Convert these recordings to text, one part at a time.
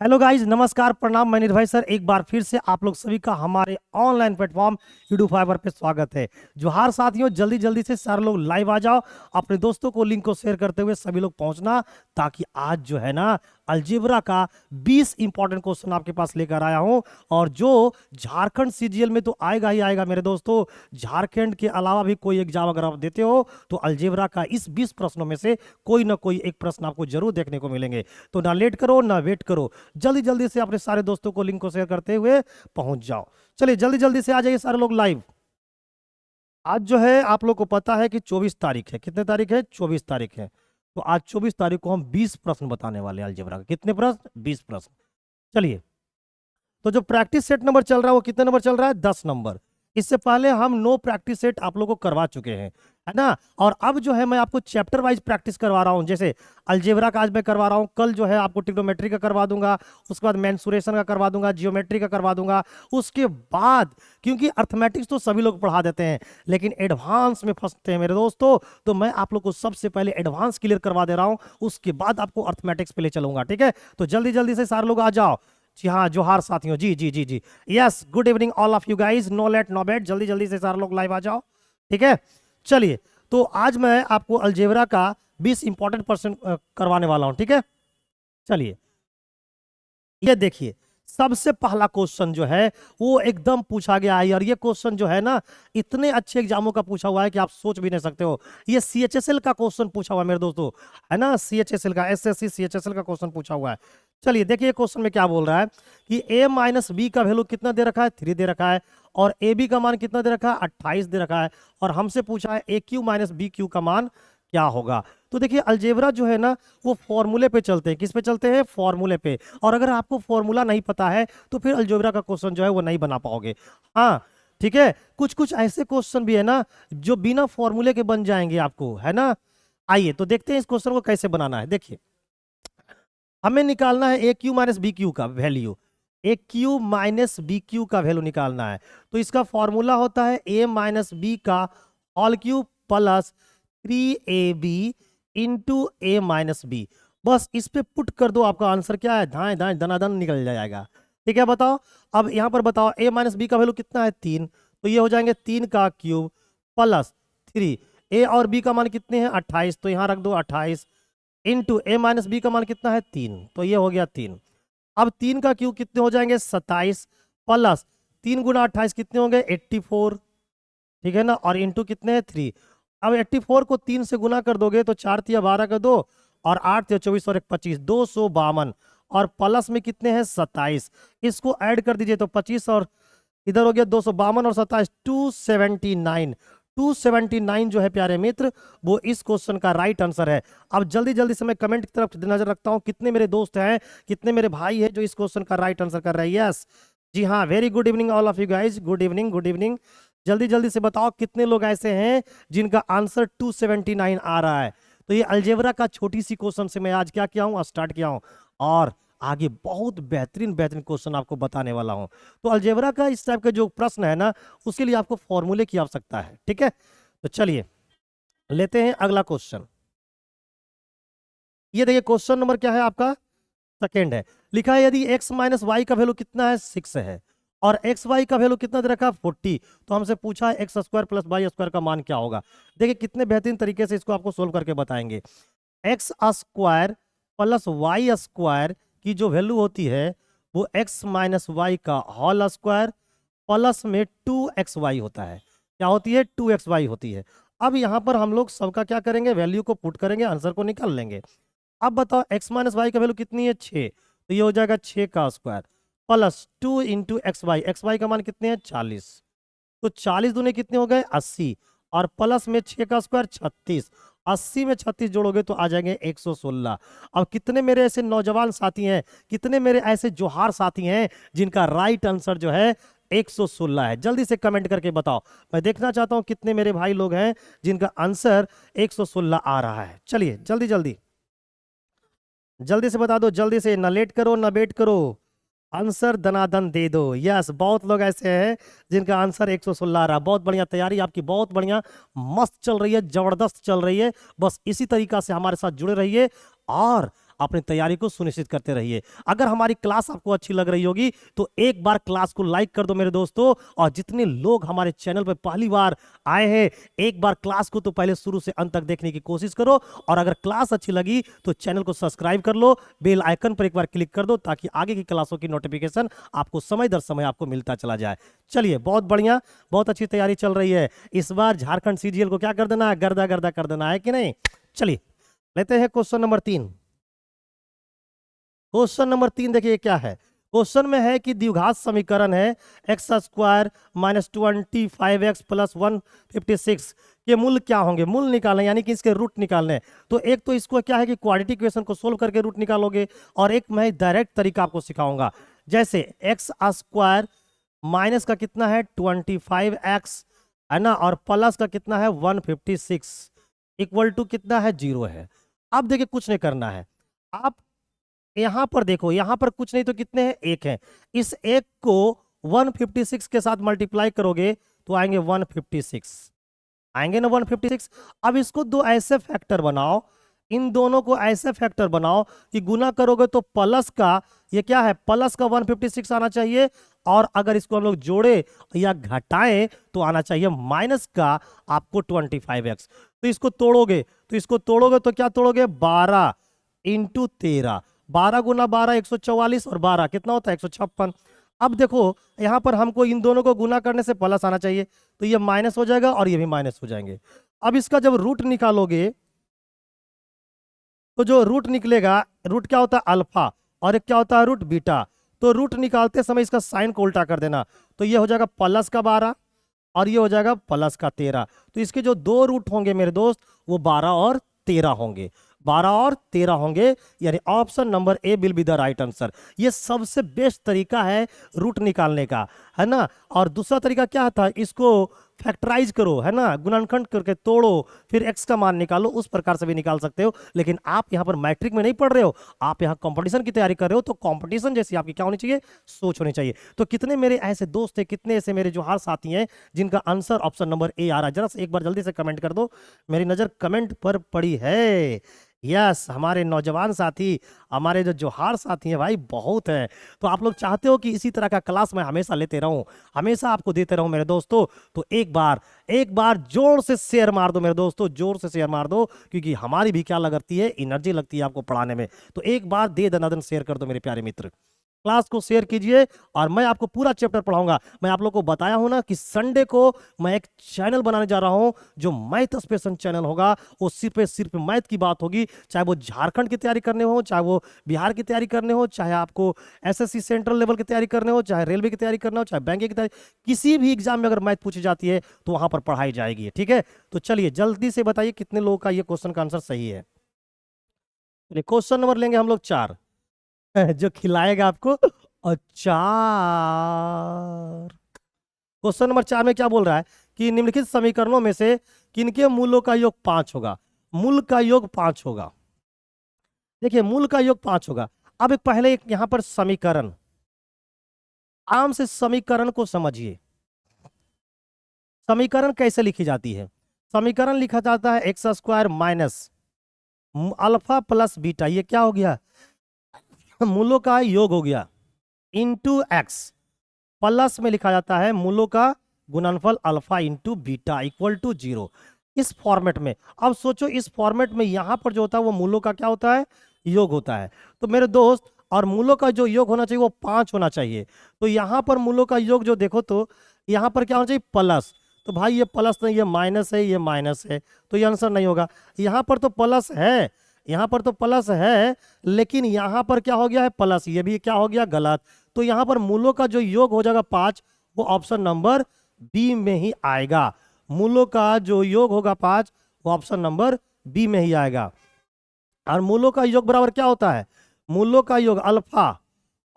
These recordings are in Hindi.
हेलो गाइज, नमस्कार, प्रणाम। मैं निर्भय सर एक बार फिर से आप लोग सभी का हमारे ऑनलाइन प्लेटफॉर्म यूट्यूब फाइबर पे स्वागत है। जोहार साथियों, जल्दी जल्दी से सारे लोग लाइव आ जाओ। अपने दोस्तों को लिंक को शेयर करते हुए सभी लोग पहुंचना, ताकि आज जो है ना अलजेब्रा का 20 इंपॉर्टेंट क्वेश्चन आपके पास लेकर आया हूं। और जो झारखंड सीजीएल में तो आएगा ही आएगा मेरे दोस्तों। झारखंड के अलावा भी कोई एग्जाम अगर आप देते हो तो अलजेब्रा का इस 20 प्रश्नों में से कोई ना कोई एक प्रश्न आपको जरूर देखने को मिलेंगे। तो ना लेट करो ना वेट करो, जल्दी जल्दी से अपने सारे दोस्तों को लिंक को शेयर करते हुए पहुंच जाओ। चलिए जल्दी जल्दी से आ जाइए सारे लोग लाइव। आज जो है आप लोग को पता है कि 24 तारीख है। कितने तारीख है? 24 तारीख है। तो आज 24 तारीख को हम 20 प्रश्न बताने वाले हैं अलजेब्रा के। कितने प्रश्न? 20 प्रश्न। चलिए, तो जो प्रैक्टिस सेट नंबर चल रहा है वो कितने नंबर चल रहा है? 10 नंबर। इससे पहले हम नो प्रैक्टिस सेट आप लोगों को करवा चुके हैं, है ना। और अब जो है मैं आपको चैप्टर वाइज प्रैक्टिस करवा रहा हूं। जैसे अलजेब्रा का आज मैं करवा रहा हूं, कल जो है आपको ट्रिग्नोमेट्री का करवा दूंगा, उसके बाद मेंसुरेशन का करवा दूंगा, जियोमेट्री का करवा दूंगा। उसके बाद क्योंकि अर्थमेटिक्स तो सभी लोग पढ़ा देते हैं, लेकिन एडवांस में फंसते हैं मेरे दोस्तों, तो मैं आप लोग को सबसे पहले एडवांस क्लियर करवा दे रहा हूं, उसके बाद आपको अर्थमेटिक्स पे ले चलूंगा। ठीक है, तो जल्दी जल्दी से सारे लोग आ जाओ। जी हाँ, जोहार साथियों। जी जी जी जी, yes, good evening all of you guys. No late no bet, जल्दी जल्दी से सारे लोग लाइव आ जाओ। ठीक है, चलिए, तो आज मैं आपको अलजेब्रा का 20 इंपॉर्टेंट पर्सन करवाने वाला हूं। ठीक है, चलिए ये देखिए, सबसे पहला क्वेश्चन जो है वो एकदम पूछा गया है। और ये क्वेश्चन जो है ना इतने अच्छे एग्जामों का पूछा हुआ है कि आप सोच भी नहीं सकते हो। ये सीएचएसएल का क्वेश्चन पूछा हुआ है मेरे दोस्तों, है ना। सीएचएसएल का, एसएससी सीएचएसएल का क्वेश्चन पूछा हुआ है। चलिए देखिए क्वेश्चन में क्या बोल रहा है कि a माइनस बी का वैल्यू कितना दे रखा है? 3 दे रखा है। और ए बी का मान कितना दे रखा है? 28 दे रखा है। और हमसे पूछा है a cube minus b cube का मान क्या होगा। तो देखिए अलजेब्रा जो है ना वो फॉर्मूले पे चलते हैं। किस पे चलते हैं? फॉर्मूले पे। और अगर आपको फॉर्मूला नहीं पता है तो फिर अलजेब्रा का क्वेश्चन जो है वो नहीं बना पाओगे। हाँ ठीक है, कुछ कुछ ऐसे क्वेश्चन भी है ना जो बिना फॉर्मूले के बन जाएंगे आपको, है ना। आइए तो देखते हैं इस क्वेश्चन को कैसे बनाना है। देखिए, हमें निकालना है a cube minus b cube का value. A cube minus b cube का वैल्यू निकालना है। तो इसका फॉर्मूला होता है ए माइनस बी का whole cube plus 3ab into a minus b. बस इस पे पुट कर दो, आपका आंसर क्या है? धाए धाए दनादन निकल जाएगा। ठीक है, बताओ। अब यहां पर बताओ ए माइनस बी का वैल्यू कितना है? 3। तो ये हो जाएंगे 3 का क्यूब प्लस 3। ए और बी का मान कितने हैं? 28। तो यहां रख दो 28 इंटू ए माइनस बी का मान कितना है? 3। तो ये हो गया 3। अब 3 का क्यूब कितने हो जाएंगे? 27 प्लस 3 गुना 28 कितने होंगे? 84। ठीक है ना, और इंटू कितने हैं? 3। अब 84 को 3 से गुना कर दोगे तो 4 तिया 12 का 2 और 8 तिया 24 और 1 25, 252। और प्लस में कितने हैं? 27। इसको ऐड कर दीजिए तो 25 और इधर हो गया 252 और 27, 279। 279 जो है प्यारे मित्र वो इस क्वेश्चन का राइट आंसर है। अब जल्दी जल्दी से मैं कमेंट की तरफ नजर रखता हूं, कितने मेरे दोस्त हैं, कितने मेरे भाई हैं जो इस क्वेश्चन का राइट आंसर कर रहे हैं। यस, जी हाँ, very good evening all of you guys. Good evening, good evening. जल्दी जल्दी से बताओ कितने लोग ऐसे हैं जिनका आंसर 279 आ रहा है। तो ये अलजेब्रा का छोटी सी क्वेश्चन से मैं आज क्या किया हूँ, स्टार्ट किया हूँ। और आगे बहुत बेहतरीन बेहतरीन क्वेश्चन आपको बताने वाला हूं। तो अलजेब्रा का इस टाइप का जो प्रश्न है ना उसके लिए आपको फॉर्मूले की आवश्यकता है। ठीक है, तो चलिए लेते हैं अगला क्वेश्चन। ये देखिए क्वेश्चन नंबर क्या है आपका? सेकेंड है। लिखा है यदि x माइनस वाई का वैल्यू कितना है? 6 है। और एक्स वाई का वैल्यू कितना दे रखा है? 40। तो हमसे पूछा है X square plus Y square का मान क्या होगा। देखिए कितने बेहतरीन तरीके से इसको आपको सोल्व करके बताएंगे। X square plus Y square की जो वैल्यू होती है वो x माइनस वाई का होल स्क्वायर प्लस में 2xy होता है। क्या होती है? 2xy होती है। अब यहाँ पर हम लोग सबका क्या करेंगे? वैल्यू को पुट करेंगे, आंसर को निकाल लेंगे। अब बताओ x माइनस वाई का वैल्यू कितनी है? 6। तो ये हो जाएगा 6 का square plus 2 into X Y का मान कितने हैं? 40। तो 40 दूने कितने हो गए? 80। और प्लस में 6 का स्क्वायर 36। 80 में 36 जोड़ोगे तो आ जाएंगे 116। अब कितने मेरे ऐसे नौजवान साथी हैं, कितने मेरे ऐसे जोहार साथी हैं जिनका राइट आंसर जो है 116 है? जल्दी से कमेंट करके बताओ, मैं देखना चाहता हूं कितने मेरे भाई लोग हैं जिनका आंसर 116 आ रहा है। चलिए जल्दी जल्दी जल्दी से बता दो, जल्दी से, ना लेट करो ना वेट करो, आंसर दनादन दे दो। यस, बहुत लोग ऐसे हैं जिनका आंसर 116 आ रहा है। बहुत बढ़िया, तैयारी आपकी बहुत बढ़िया, मस्त चल रही है, जबरदस्त चल रही है। बस इसी तरीका से हमारे साथ जुड़े रहिए और अपनी तैयारी को सुनिश्चित करते रहिए। अगर हमारी क्लास आपको अच्छी लग रही होगी तो एक बार क्लास को लाइक कर दो मेरे दोस्तों, और जितने लोग हमारे चैनल पर पहली बार आए हैं एक बार क्लास को तो पहले शुरू से अंत तक देखने की कोशिश करो, और अगर क्लास अच्छी लगी तो चैनल को सब्सक्राइब कर लो, बेल आइकन पर एक बार क्लिक कर दो ताकि आगे की क्लासों की नोटिफिकेशन आपको समय दर समय आपको मिलता चला जाए। चलिए, बहुत बढ़िया, बहुत अच्छी तैयारी चल रही है। इस बार झारखंड सीजीएल को क्या कर देना है, गर्दा गर्दा कर देना है कि नहीं। चलिए लेते हैं क्वेश्चन नंबर 3। क्वेश्चन नंबर 3 देखिए क्या है। क्वेश्चन में है कि द्विघात समीकरण है X square minus 25x plus 156 के मूल क्या होंगे। मूल निकालने यानी कि इसके रूट निकालने। तो एक तो इसको क्या है कि क्वाड्रेटिक इक्वेशन को सोल्व करके रूट निकालोगे, और एक मैं डायरेक्ट तरीका आपको सिखाऊंगा। जैसे एक्स स्क्वायर माइनस का कितना है 25x है ना, और प्लस का कितना है 156 इक्वल टू कितना है 0 है। अब देखिए कुछ नहीं करना है, आप यहां पर देखो, यहां पर कुछ नहीं तो कितने हैं, एक है। इस एक को 156 के साथ मल्टीप्लाई करोगे तो आएंगे 156, आएंगे ना 156। अब इसको दो ऐसे फैक्टर बनाओ, इन दोनों को ऐसे फैक्टर बनाओ कि गुना करोगे तो प्लस का, ये क्या है, प्लस का 156 आना चाहिए, और अगर इसको हम लोग जोड़े या घटाएं तो आना चाहिए माइनस का आपको 25x। तो इसको तोड़ोगे तो क्या तोड़ोगे, 12 इंटू 13, 12 गुना 12 144, और 12 कितना होता है 156। अब देखो यहां पर हमको इन दोनों को गुना करने से प्लस आना चाहिए, तो ये माइनस हो जाएगा और ये भी माइनस हो जाएंगे। अब इसका जब रूट निकालोगे तो जो रूट निकलेगा, रूट क्या होता है अल्फा, और एक क्या होता है रूट बीटा। तो रूट निकालते समय इसका साइन को उल्टा कर देना, तो ये हो जाएगा प्लस का 12 और ये हो जाएगा प्लस का 13। तो इसके जो दो रूट होंगे मेरे दोस्त वो 12 और 13 होंगे, 12 और 13 होंगे, यानी option number A will be the right answer. ये सबसे बेस्ट तरीका है रूट निकालने का, है ना। और दूसरा तरीका क्या था, इसको फैक्टराइज करो, है ना, गुणनखंड करके तोड़ो, फिर एक्स का मान निकालो, उस प्रकार से भी निकाल सकते हो। लेकिन आप यहाँ पर मैट्रिक में नहीं पढ़ रहे हो, आप यहाँ कंपटीशन की तैयारी कर रहे हो, तो कंपटीशन जैसी आपकी क्या होनी चाहिए, सोच होनी चाहिए। तो कितने मेरे ऐसे दोस्त हैं, कितने ऐसे मेरे जो हर साथी हैं जिनका आंसर ऑप्शन नंबर ए आ रहा है, जरा से एक बार जल्दी से कमेंट कर दो, मेरी नजर कमेंट पर पड़ी है। यस, हमारे नौजवान साथी, हमारे जो जोहार साथी हैं भाई बहुत हैं। तो आप लोग चाहते हो कि इसी तरह का क्लास मैं हमेशा लेते रहूं, हमेशा आपको देते रहूं मेरे दोस्तों। तो एक बार जोर से शेयर मार दो मेरे दोस्तों, जोर से शेयर मार दो, क्योंकि हमारी भी क्या लगती है, एनर्जी लगती है आपको पढ़ाने में। तो एक बार दे दनादन शेयर कर दो मेरे प्यारे मित्र, क्लास को शेयर कीजिए, और मैं आपको पूरा चैप्टर पढ़ाऊंगा। मैं आप लोग को बताया हूं ना कि संडे को मैं एक चैनल बनाने जा रहा हूं जो मैथ स्पेशल चैनल होगा, वो सिर्फ मैथ की बात होगी। चाहे वो झारखंड की तैयारी करने हो, चाहे वो बिहार की तैयारी करने हो, चाहे आपको एसएससी सेंट्रल लेवल की तैयारी करने हो, चाहे रेलवे की तैयारी करना हो, चाहे बैंक की तैयारी, किसी भी एग्जाम में अगर मैथ पूछी जाती है तो वहां पर पढ़ाई जाएगी। ठीक है, तो चलिए जल्दी से बताइए कितने लोगों का ये क्वेश्चन का आंसर सही है। चलिए क्वेश्चन नंबर लेंगे हम लोग 4 जो खिलाएगा आपको अचार। क्वेश्चन नंबर 4 में क्या बोल रहा है कि निम्नलिखित समीकरणों में से किनके मूलों का योग 5 होगा। मूल का योग 5 होगा, देखिए मूल का योग 5 होगा। अब एक पहले एक यहां पर समीकरण, आराम से समीकरण को समझिए। समीकरण कैसे लिखी जाती है, समीकरण लिखा जाता है X square minus alpha plus beta, ये क्या हो गया, मूलों का योग हो गया, इंटू एक्स, प्लस में लिखा जाता है मूलों का गुणनफल alpha into beta equal to 0। इस फॉर्मेट में, अब सोचो इस फॉर्मेट में यहां पर जो होता है वो मूलों का क्या होता है, योग होता है। तो मेरे दोस्त, और मूलों का जो योग होना चाहिए वो 5 होना चाहिए। तो यहां पर मूलों का योग जो देखो तो यहां पर क्या होना चाहिए, प्लस। तो भाई ये प्लस नहीं, ये माइनस है, ये माइनस है, तो ये आंसर नहीं होगा। यहां पर तो प्लस है, यहां पर तो प्लस है, लेकिन यहां पर क्या हो गया है प्लस, ये भी क्या हो गया गलत। तो यहां पर मूलों का जो योग हो जाएगा 5, वो ऑप्शन नंबर बी में ही आएगा। मूलों का जो योग होगा 5 वो ऑप्शन नंबर बी में ही आएगा। और मूलों का योग बराबर क्या होता है, मूलों का योग alpha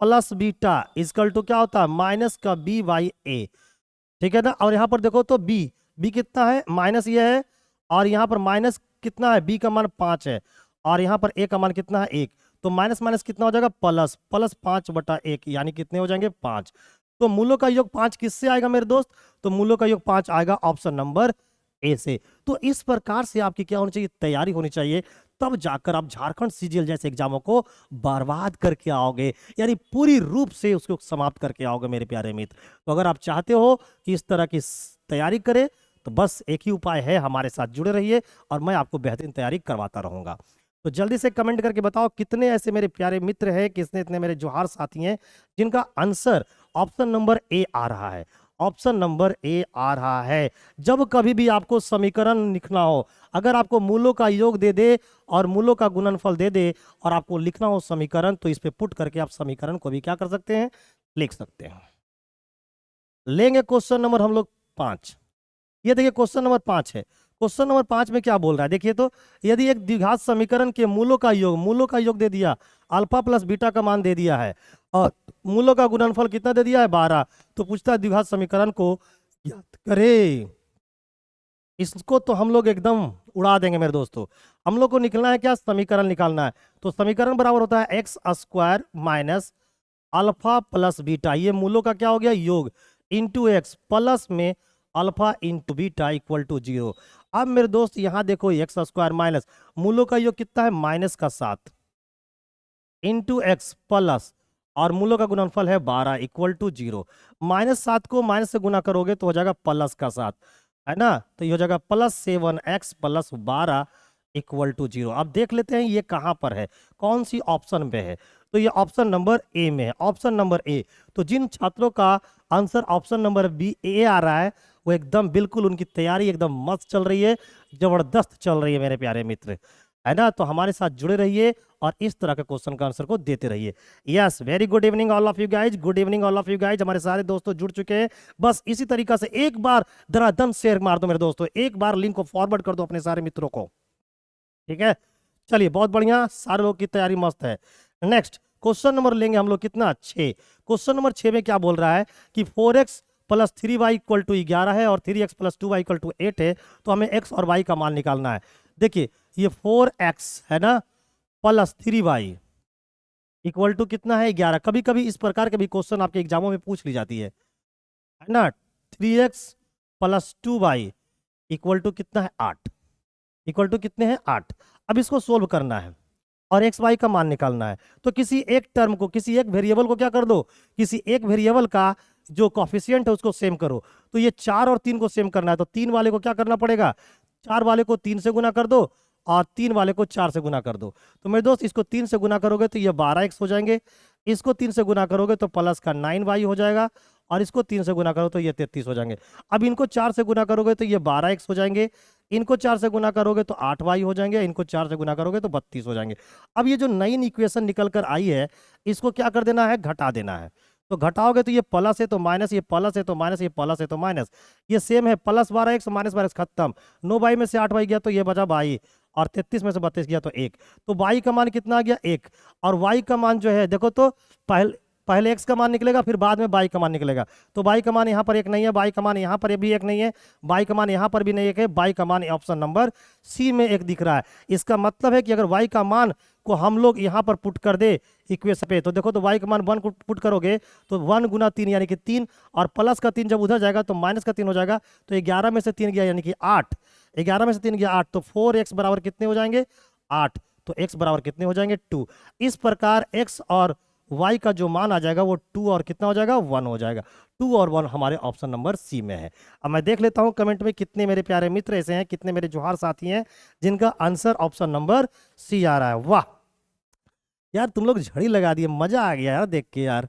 plus beta equal to क्या होता है, माइनस का बी बाई ए। ठीक है ना। और यहां पर देखो तो बी कितना है, माइनस ये है, और यहां पर माइनस कितना है, बी का मान 5 है, और यहां पर ए का मान कितना है 1। तो माइनस माइनस कितना हो जाएगा प्लस, प्लस 5/1 यानी कितने हो जाएंगे 5। तो मूलों का योग 5 किससे आएगा मेरे दोस्त, तो मूलों का योग 5 आएगा ऑप्शन नंबर ए से। तो इस प्रकार से आपकी क्या होनी चाहिए, तैयारी होनी चाहिए, तब जाकर आप झारखंड सीजीएल जैसे एग्जामों को बर्बाद करके आओगे, यानी पूरी रूप से उसको समाप्त करके आओगे मेरे प्यारे मित्र। तो अगर आप चाहते हो कि इस तरह की तैयारी करें तो बस एक ही उपाय है, हमारे साथ जुड़े रहिए और मैं आपको बेहतरीन तैयारी करवाता रहूंगा। तो जल्दी से कमेंट करके बताओ कितने ऐसे मेरे प्यारे मित्र हैं, कितने इतने मेरे जोहार साथी हैं जिनका आंसर ऑप्शन नंबर ए आ रहा है। ऑप्शन नंबर ए आ रहा है। जब कभी भी आपको समीकरण लिखना हो, अगर आपको मूलों का योग दे दे और मूलों का गुणनफल दे दे और आपको लिखना हो समीकरण, तो इस पे पुट करके आप समीकरण को भी क्या कर सकते हैं, लिख सकते हैं। लेंगे क्वेश्चन नंबर हम लोग 5। ये देखिए क्वेश्चन नंबर 5 है। क्वेश्चन नंबर 5 में क्या बोल रहा है देखिए तो, यदि एक द्विघात समीकरण के मूलों का योग दे दिया, अल्फा प्लस बीटा का मान दे दिया है और मूलों का गुणनफल कितना दे दिया है 12, तो पूछता है द्विघात समीकरण को ज्ञात करें। इसको तो हम लोग एकदम उड़ा देंगे मेरे दोस्तों। हम लोग को निकलना है क्या, समीकरण निकालना है। तो समीकरण बराबर होता है X square minus alpha plus beta, ये मूलों का क्या हो गया योग, इंटू एक्स प्लस में alpha into beta equal to 0। अब मेरे दोस्त यहां देखो एक्स स्क्वायर माइनस मूलों का योग कितना है -7 इंटू एक्स प्लस और मूलों का गुणनफल है 12 इक्वल टू 0। -7 को माइनस से गुना करोगे तो हो जाएगा +7, है ना। तो ये हो जाएगा +7x प्लस 12 इक्वल टू 0। अब देख लेते हैं ये कहां पर है, कौन सी ऑप्शन पे है। तो ये ऑप्शन नंबर ए में है, ऑप्शन नंबर ए। तो जिन छात्रों का आंसर ऑप्शन नंबर बी ए आ रहा है वो एकदम बिल्कुल उनकी तैयारी एकदम मस्त चल रही है, जबरदस्त चल रही है मेरे प्यारे मित्र, है ना। तो हमारे साथ जुड़े रहिए और इस तरह के क्वेश्चन का आंसर को देते रहिए। Yes, very good evening all of you guys, good evening all of you guys. हमारे सारे दोस्तों जुड़ चुके हैं। बस इसी तरीका से एक बार धड़ाधड़ शेयर मार दो मेरे दोस्तों, एक बार लिंक को फॉरवर्ड कर दो अपने सारे मित्रों को, ठीक है। चलिए बहुत बढ़िया, सारे लोग की तैयारी मस्त है। नेक्स्ट क्वेश्चन नंबर लेंगे हम लोग कितना, 6। क्वेश्चन नंबर 6 में क्या बोल रहा है कि 4x plus 3y equal to 11 है और 3x plus 2y equal to 8 है, तो हमें x और y का मान निकालना है। देखिए ये 4x है ना प्लस 3y इक्वल टू कितना है 11। कभी कभी इस प्रकार के भी क्वेश्चन आपके एग्जामों में पूछ ली जाती है ना। 3x plus 2y equal to कितना है 8, इक्वल टू कितने हैं 8। अब इसको सोल्व करना है और एक्स वाई का मान निकालना है। तो किसी एक टर्म को, किसी एक वेरिएबल को क्या कर दो, किसी एक वेरिएबल का जो कॉफिशिएंट है उसको सेम करो। तो ये 4 और 3 को सेम करना है, तो 3 वाले को क्या करना पड़ेगा, 4 वाले को 3 से गुना कर दो और 3 वाले को 4 से गुना कर दो। तो मेरे दोस्त इसको 3 से गुना करोगे तो ये 12x हो जाएंगे, इसको 3 से गुना करोगे तो प्लस का 9y हो जाएगा और इसको 3 से गुना करो तो ये 33 हो जाएंगे। अब इनको 4 से गुना करोगे तो ये 12x हो जाएंगे, इनको 4 से गुना करोगे तो 8y हो जाएंगे, इनको 4 से गुना करोगे तो 32 हो जाएंगे। अब ये जो नई इक्वेशन निकल कर आई है इसको क्या कर देना है, घटा देना है। तो घटाओगे तो ये प्लस है तो माइनस, ये प्लस है तो माइनस, ये प्लस है तो माइनस, ये सेम है प्लस 12x माइनस 12x खत्म। 9y में से 8y गया तो ये बचा y और 33 में से 32 गया तो 1। तो y का मान कितना आ गया 1 और y का मान जो है देखो तो पहले x का मान निकलेगा फिर बाद में y का मान निकलेगा। तो y का मान यहाँ पर 1 नहीं है, y का मान यहाँ पर भी 1 नहीं है, y का मान यहाँ पर भी नहीं है, y का मान ऑप्शन नंबर सी में 1 दिख रहा है। इसका मतलब है कि अगर y का मान को हम लोग यहाँ पर पुट कर दे इक्वेशन पे, तो देखो तो y का मान 1 को पुट करोगे तो 1 गुना 3 यानी कि 3 और प्लस का 3 जब उधर जाएगा तो माइनस का 3 हो जाएगा। तो 11 में से 3 गया यानी कि 8, 11 में से 3 गया 8, तो 4x बराबर कितने हो जाएंगे 8, तो x बराबर कितने हो जाएंगे 2। इस प्रकार x और y का जो मान आ जाएगा वो 2 और कितना हो जाएगा 1 हो जाएगा। 2 और 1 हमारे ऑप्शन नंबर सी में है। अब मैं देख लेता हूं कमेंट में कितने मेरे प्यारे मित्र ऐसे हैं, कितने मेरे जोहार साथी हैं जिनका आंसर ऑप्शन नंबर सी आ रहा है। वाह यार तुम लोग झड़ी लगा दिए, मजा आ गया यार देख के यार।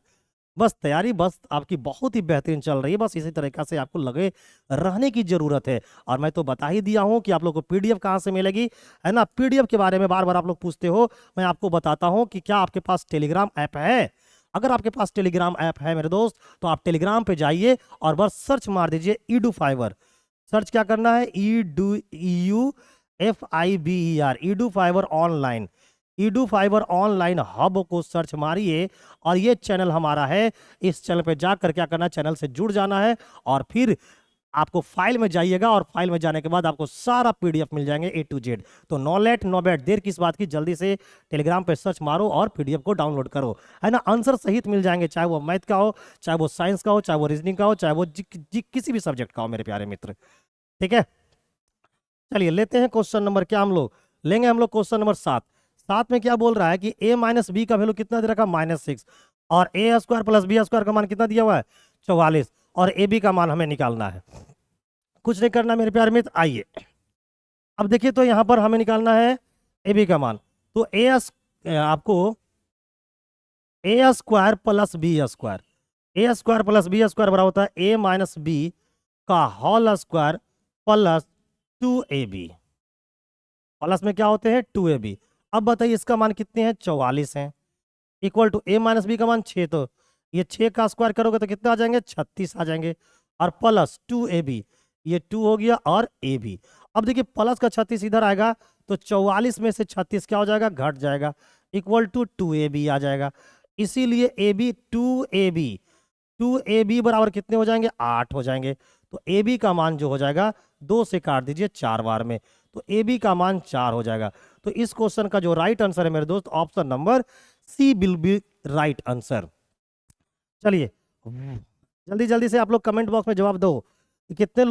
बस तैयारी बस आपकी बहुत ही बेहतरीन चल रही है, बस इसी तरीका से आपको लगे रहने की जरूरत है। और मैं तो बता ही दिया हूं कि आप लोग को पीडीएफ कहां से मिलेगी, है ना। पीडीएफ के बारे में बार बार आप लोग पूछते हो, मैं आपको बताता हूं कि क्या आपके पास टेलीग्राम ऐप है। अगर आपके पास टेलीग्राम ऐप है मेरे दोस्त तो आप टेलीग्राम पे जाइए और बस सर्च मार दीजिए ईडू फाइबर। सर्च क्या करना है, EDUFIBER, Edu fibre online. Edu fibre online hub को सर्च मारिए और ये चैनल हमारा है। इस चैनल पे जाकर क्या करना है, चैनल से जुड़ जाना है और फिर आपको फाइल में जाइएगा और फाइल में जाने के बाद आपको सारा पीडीएफ मिल जाएंगे A to Z। तो नो लेट नो बैट, देर किस बात की, जल्दी से टेलीग्राम पे सर्च मारो और पीडीएफ को डाउनलोड करो, है ना। आंसर सहित मिल जाएंगे, चाहे वो मैथ का हो, चाहे वो साइंस का हो, चाहे वो रीजनिंग का हो, चाहे वो किसी भी सब्जेक्ट का हो मेरे प्यारे मित्र, ठीक है। चलिए लेते हैं क्वेश्चन नंबर क्या हम लोग लेंगे हम लोग क्वेश्चन नंबर 7। 7 में क्या बोल रहा है कि a माइनस बी का वैल्यू कितना दे रखा, -6, और ए स्क्वायर प्लस बी स्क्वायर का मान कितना दिया हुआ है, 44, और ए बी का मान हमें निकालना है। कुछ नहीं करना मेरे प्यारे मित्र, आइए अब देखिए, तो यहाँ पर हमें निकालना है ए बी का मान। तो आपको A square plus B square, A square plus B square बराबर होता है ए माइनस बी का whole square plus 2ab। Plus में क्या होते हैं 2ab। अब बताइए इसका मान कितने हैं, 44 हैं, equal to A minus B का मान 6, तो ये 6 का स्क्वायर करोगे तो कितने आ जाएंगे, 36 आ जाएंगे, और प्लस 2ab, ये 2 हो गया, और ए बी। अब देखिए प्लस का 36 इधर आएगा तो 44 में से 36 क्या हो जाएगा, घट जाएगा, इक्वल टू 2ab आ जाएगा। इसीलिए ए बी 2ab बराबर कितने हो जाएंगे, 8 हो जाएंगे। तो ए बी का मान जो हो जाएगा, 2 से काट दीजिए 4 बार में, तो ए बी का मान 4 हो जाएगा। तो इस क्वेश्चन का जो राइट आंसर है मेरे दोस्त, option number C will be right answer. चलिए जल्दी जल्दी से आप लोग कमेंट बॉक्स में जवाब दो कि कितने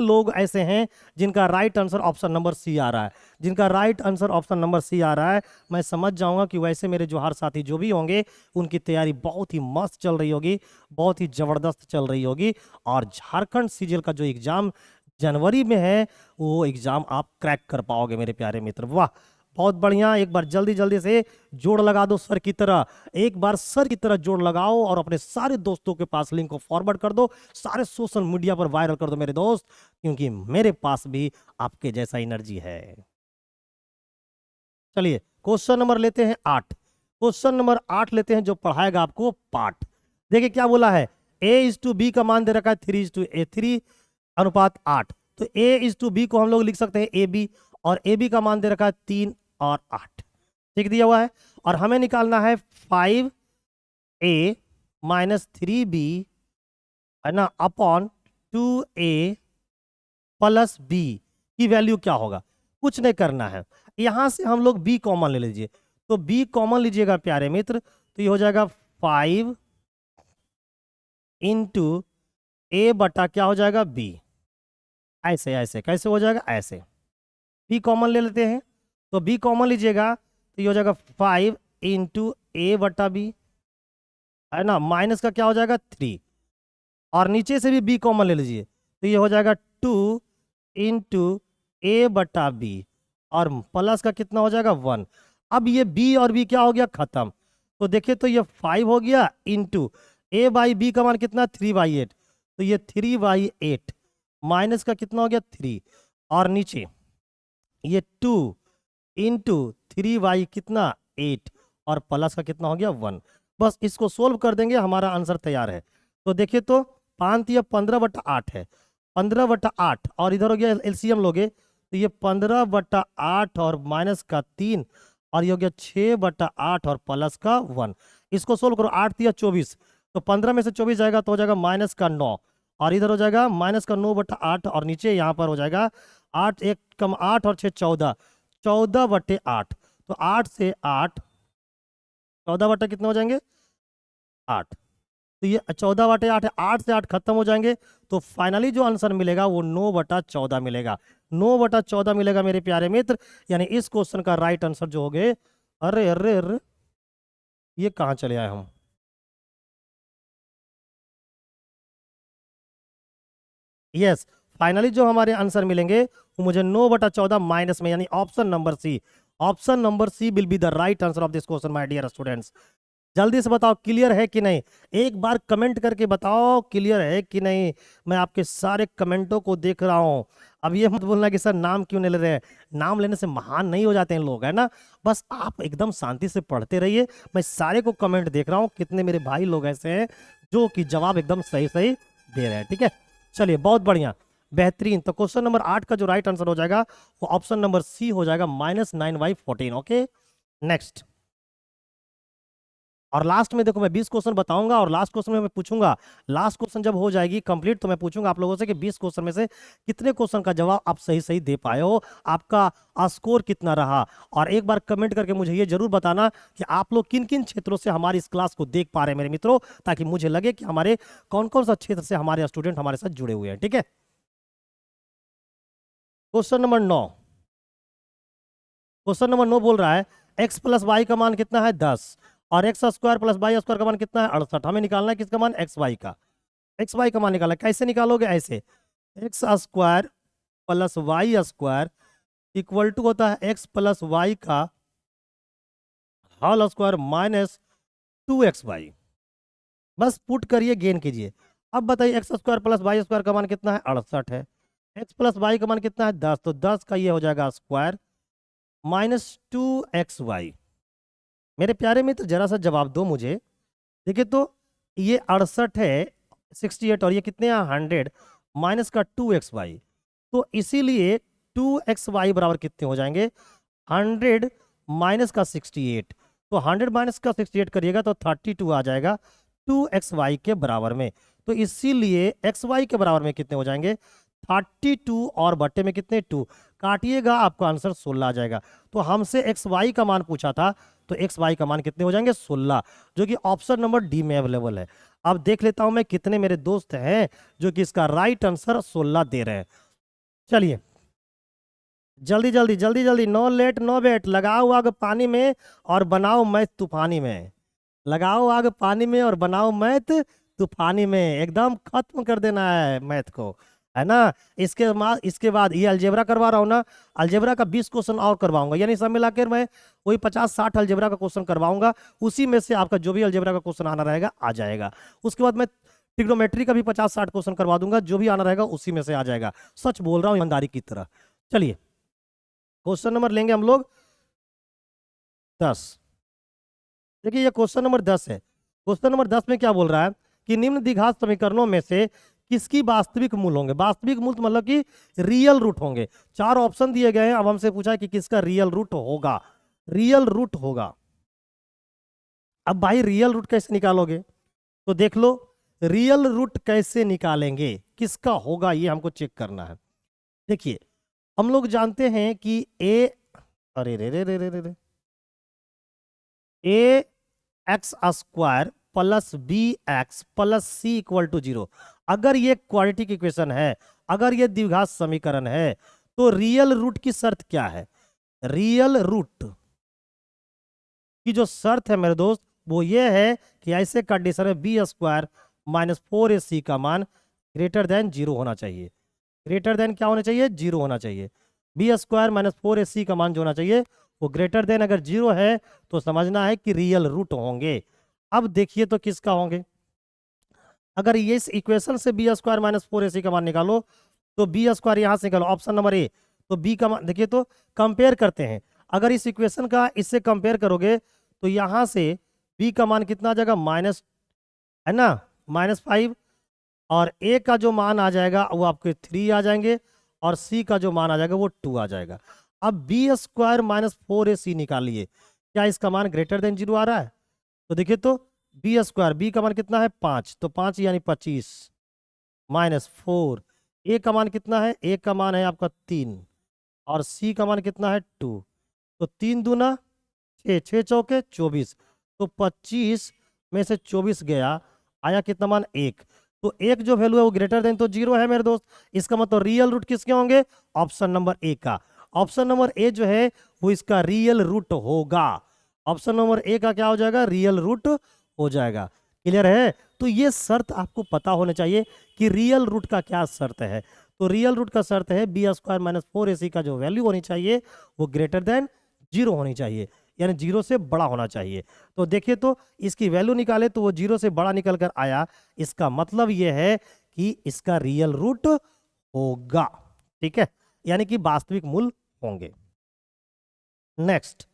लोग ऐसे हैं जिनका right answer option number C आ रहा है। जिनका right answer option number C आ रहा है, मैं समझ जाऊंगा कि वैसे मेरे जोहार साथी जो भी होंगे उनकी तैयारी बहुत ही मस्त चल रही होगी, बहुत ही जबरदस्त चल रही होगी, और झारखंड सीजीएल का जो एग्जाम जनवरी में है वो एग्जाम आप क्रैक कर पाओगे मेरे प्यारे मित्र। वाह, बहुत बढ़िया। एक बार जल्दी जल्दी से जोड़ लगा दो सर की तरह, एक बार सर की तरह जोड़ लगाओ और अपने सारे दोस्तों के पास लिंक को फॉरवर्ड कर दो, सारे सोशल मीडिया पर वायरल कर दो मेरे दोस्त, क्योंकि मेरे पास भी आपके जैसा एनर्जी है। चलिए क्वेश्चन नंबर लेते हैं 8। क्वेश्चन नंबर 8 लेते हैं, जो पढ़ाएगा आपको पाठ। देखिए क्या बोला है, a/b का मान दे रखा है 3:3:8। तो a/b को हम लोग लिख सकते हैं ab, और ab का मान दे रखा है 3 और 8, ठीक दिया हुआ है। और हमें निकालना है 5a माइनस 3b, है ना, अपॉन 2a प्लस b की वैल्यू क्या होगा। कुछ नहीं करना है, यहां से हम लोग b कॉमन ले लीजिए। तो b कॉमन लीजिएगा प्यारे मित्र, तो ये हो जाएगा 5 इंटू a बटा क्या हो जाएगा b। ऐसे ऐसे कैसे हो जाएगा, ऐसे b कॉमन ले लेते हैं। तो b कॉमन लीजिएगा तो ये हो जाएगा 5 इंटू ए बटा बी, है ना, माइनस का क्या हो जाएगा 3, और नीचे से भी b कॉमन ले लीजिए तो ये हो जाएगा 2 इंटू ए बटा बी, और प्लस का कितना हो जाएगा 1। अब ये b और b क्या हो गया, खत्म। तो देखिए तो ये 5 हो गया इंटू a बाई बी का मान कितना 3/8, तो ये 3/8 माइनस का कितना हो गया 3, और नीचे ये 2 इंटू 3 कितना 8, और प्लस का कितना हो गया 1। बस इसको सोल्व कर देंगे, हमारा आंसर तैयार है। तो देखिए तो 5 या 15/8 है, 15/8, और इधर हो गया एलसीएम लोगे तो ये 15/8 और माइनस का 3, और ये हो गया 6/8 और प्लस का 1। इसको सोल्व करो, 8 या 24, तो 15 में से 24 जाएगा तो हो जाएगा माइनस का 9, और इधर हो जाएगा माइनस का 9/8, और नीचे यहाँ पर हो जाएगा 8 1 कम 8 और 6 14, 14/8। तो 8 से 8, 14 बटा कितने हो जाएंगे 8, तो ये 14/8 है, 8 से 8 खत्म हो जाएंगे। तो फाइनली जो आंसर मिलेगा वो 9/14 मिलेगा, 9/14 मिलेगा मेरे प्यारे मित्र। यानी इस क्वेश्चन का राइट आंसर जो हो गए, अरे अरे अरे ये कहाँ चले आए हम, यस, फाइनली जो हमारे आंसर मिलेंगे वो मुझे 9/14 माइनस में, यानी option number C, option number C will be the right answer of this question my dear students. जल्दी से बताओ क्लियर है कि नहीं, एक बार कमेंट करके बताओ क्लियर है कि नहीं। मैं आपके सारे कमेंटों को देख रहा हूं। अब ये मत बोलना कि सर नाम क्यों नहीं ले रहे हैं, नाम लेने से महान नहीं हो जाते हैं लोग, है ना। बस आप एकदम शांति से पढ़ते रहिए, मैं सारे को कमेंट देख रहा हूँ, कितने मेरे भाई लोग ऐसे हैं जो कि जवाब एकदम सही सही दे रहे हैं, ठीक है। चलिए बहुत बढ़िया, बेहतरीन। तो क्वेश्चन नंबर 8 का जो राइट आंसर हो जाएगा वो ऑप्शन नंबर सी हो जाएगा, -9/14। ओके नेक्स्ट, और लास्ट में देखो मैं 20 क्वेश्चन बताऊंगा, और लास्ट क्वेश्चन में मैं पूछूंगा, लास्ट क्वेश्चन जब हो जाएगी कंप्लीट तो मैं पूछूंगा आप लोगों से कि 20 क्वेश्चन में से कितने क्वेश्चन का जवाब आप सही सही दे पाए हो, आपका स्कोर कितना रहा। और एक बार कमेंट करके मुझे ये जरूर बताना कि आप लोग किन किन क्षेत्रों से हमारी इस क्लास को देख पा रहे हैं मेरे मित्रों, ताकि मुझे लगे कि हमारे कौन कौन सा क्षेत्र से हमारे स्टूडेंट हमारे साथ जुड़े हुए हैं, ठीक है। क्वेश्चन नंबर 9, क्वेश्चन नंबर 9 बोल रहा है x प्लस वाई का मान कितना है 10 और X square plus Y square का मान कितना है 68। हमें निकालना है किसका मान एक्स वाई का मान निकालना है। कैसे निकालोगे? ऐसे X square plus Y square equal to होता है एक्स प्लस वाई का होल स्क्वायर माइनस 2xy। बस पुट करिए, गेन कीजिए। अब बताइए X square plus Y square का मान कितना है 68 है, एक्स प्लस वाई का मान कितना है 10, तो 10 का ये हो जाएगा स्क्वायर माइनस 2xy। मेरे प्यारे मित्र जरा सा जवाब दो मुझे। देखिए तो ये 68 है 68 और ये कितने हैं 100 माइनस का 2xy, तो इसीलिए 2xy बराबर कितने हो जाएंगे 100 माइनस का 68। तो 100 माइनस का 68 करिएगा तो 32 आ जाएगा 2xy के बराबर में। तो इसीलिए xy के बराबर में कितने हो जाएंगे 32 और बट्टे में कितने 2 काटिएगा आपका आंसर 16 आ जाएगा। तो हमसे xy का मान पूछा था तो xy का मान कितने हो जाएंगे 16, जो कि ऑप्शन नंबर डी में अवेलेबल है। अब देख लेता हूं मैं कितने मेरे दोस्त हैं जो कि इसका राइट आंसर 16 दे रहे हैं। चलिए जल्दी जल्दी जल्दी जल्दी, नो लेट नो वेट। लगाओ आग पानी में और बनाओ मैथ तूफानी में, लगाओ आग पानी में और बनाओ मैथ तूफानी में, एकदम खत्म कर देना है मैथ को, है ना। इसके बाद ये अलजेब्रा करवा रहा हूँ ना, अलजेब्रा का 20 क्वेश्चन और करवाऊंगा, यानी सब मिलाकर मैं वही 50-60 अलजेब्रा का क्वेश्चन करवाऊंगा। उसी में से आपका जो भी अलजेब्रा का क्वेश्चन आना रहेगा आ जाएगा। उसके बाद मैं ट्रिग्नोमेट्री का भी 50-60 क्वेश्चन करवा दूंगा, जो भी आना रहेगा उसी में से आ जाएगा। सच बोल रहा हूँ ईमानदारी की तरह। चलिए क्वेश्चन नंबर लेंगे हम लोग 10। देखिए ये क्वेश्चन नंबर 10 है। क्वेश्चन नंबर 10 में क्या बोल रहा है कि निम्न द्विघात समीकरणों में से किसकी वास्तविक मूल होंगे। वास्तविक मूल मतलब कि रियल रूट होंगे। 4 ऑप्शन दिए गए हैं, अब हमसे पूछा है कि किसका रियल रूट होगा। रियल रूट होगा। अब भाई रियल रूट कैसे निकालोगे, तो देख लो रियल रूट कैसे निकालेंगे, किसका होगा ये हमको चेक करना है। देखिए हम लोग जानते हैं कि ए, अरे रे रे रे रे रे a x square plus b x plus c equal to 0, अगर ये क्वाड्रेटिक इक्वेशन है, अगर ये द्विघात समीकरण है, तो रियल रूट की शर्त क्या है। रियल रूट की जो शर्त है मेरे दोस्त वो ये है कि ऐसे कंडीशन में बी स्क्वायर माइनस 4ac का मान ग्रेटर देन 0 होना चाहिए। ग्रेटर देन क्या होना चाहिए 0 होना चाहिए। बी स्क्वायर माइनस 4ac का मान जो होना चाहिए वो ग्रेटर देन अगर 0 है तो समझना है कि रियल रूट होंगे। अब देखिए तो किसका होंगे। अगर ये इस इक्वेशन से बी स्क्वायर माइनस 4ac का मान निकालो तो बी स्क्वायर यहां से निकालो ऑप्शन नंबर ए, तो बी का मान देखिए तो कंपेयर करते हैं। अगर इस इक्वेशन का इससे कंपेयर करोगे तो यहां से बी का मान कितना आ जाएगा माइनस, है ना, -5, और ए का जो मान आ जाएगा वो आपके 3 आ जाएंगे और सी का जो मान आ जाएगा वो 2 आ जाएगा। अब बी स्क्वायर माइनस 4ac निकालिए, क्या इसका मान ग्रेटर देन 0 आ रहा है। तो देखिए तो बी स्क्वायर, बी का मान कितना है 5, तो 5 यानी 25 माइनस 4, ए का मान कितना है, ए का मान है आपका 3 और सी का मान कितना है 2, तो 3 दूना 6, 6 चौके 24, तो 25 में से 24 गया, आया कितना मान 1, तो एक जो वैल्यू है वो ग्रेटर देन तो 0 है मेरे दोस्त। इसका मतलब रियल रूट किसके होंगे ऑप्शन नंबर ए का। ऑप्शन नंबर ए जो है वो इसका रियल रूट होगा। ऑप्शन नंबर ए का क्या हो जाएगा रियल रूट हो जाएगा। क्लियर है। तो ये शर्त आपको पता होना चाहिए कि रियल रूट का क्या शर्त है। तो रियल रूट का शर्त है बी स्क्वायर माइनस 4ac का जो वैल्यू होनी चाहिए वो ग्रेटर देन 0 होनी चाहिए, यानी 0 से बड़ा होना चाहिए। तो देखिए तो इसकी वैल्यू निकाले तो वो 0 से बड़ा निकल कर आया, इसका मतलब ये है कि इसका रियल रूट होगा। ठीक है, यानी कि वास्तविक मूल होंगे। नेक्स्ट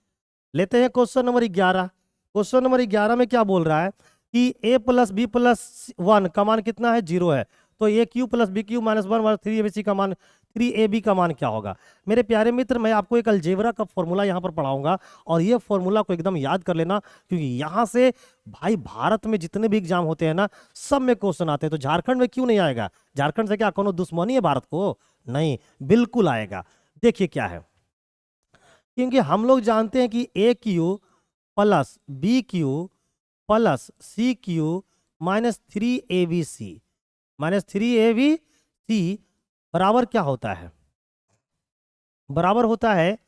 लेते हैं क्वेश्चन नंबर 11। क्वेश्चन नंबर 11 में क्या बोल रहा है कि a प्लस बी प्लस 1 का मान कितना है 0 है, तो a cube plus b cube minus 1 और 3ab का मान 3ab का मान क्या होगा। मेरे प्यारे मित्र मैं आपको एक अलजेब्रा का फॉर्मूला यहाँ पर पढ़ाऊंगा और ये फॉर्मूला को एकदम याद कर लेना, क्योंकि यहाँ से भाई भारत में जितने भी एग्जाम होते हैं ना सब में क्वेश्चन आते हैं। तो झारखंड में क्यों नहीं आएगा, झारखंड से क्या कोनो दुश्मनी है भारत को, नहीं बिल्कुल आएगा। देखिए क्या है, क्योंकि हम लोग जानते हैं कि a cube plus b cube plus c cube minus 3abc minus 3abc बराबर क्या होता है, बराबर होता है